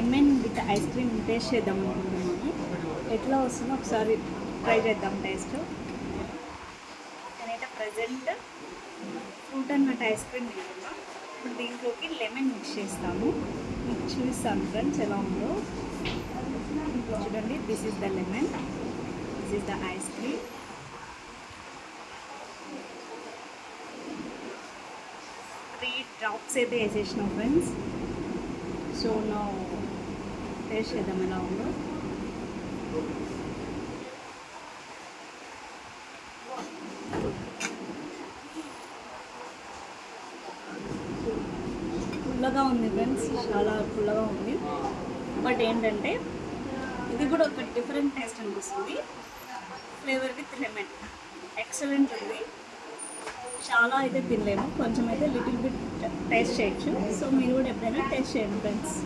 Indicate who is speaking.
Speaker 1: Lemon with ice cream taste చేద్దాం అనుకుంటున్నాము. ఎట్లా వస్తుందో ఒకసారి ట్రై చేద్దాం టేస్ట్. నేనైతే present fruit and nut ice cream తింటున్నా. ఇప్పుడు దీంట్లోకి లెమన్ మిక్స్ చేస్తాము. మీకు చూపిస్తాను ఫ్రెండ్స్ ఎలా ఉందో. చూడండి, this is the lemon, this is the ice cream. 3 drops అయితే వేసేసినాం ఫ్రెండ్స్. సో నా టేస్ట్ చేద్దాం ఎలా ఉందో. పుల్లగా ఉంది ఫ్రెండ్స్, చాలా పుల్లగా ఉంది. బట్ ఏంటంటే ఇది కూడా ఒక డిఫరెంట్ టేస్ట్ అనిపిస్తుంది. ఫ్లేవర్ విత్ లెమన్ ఎక్సలెంట్ ఉంది. చాలా అయితే తినలేము, కొంచెం అయితే లిటిల్ బిట్ టేస్ట్ చేయొచ్చు. సో మీరు కూడా ఎప్పుడైనా టేస్ట్ చేయండి ఫ్రెండ్స్.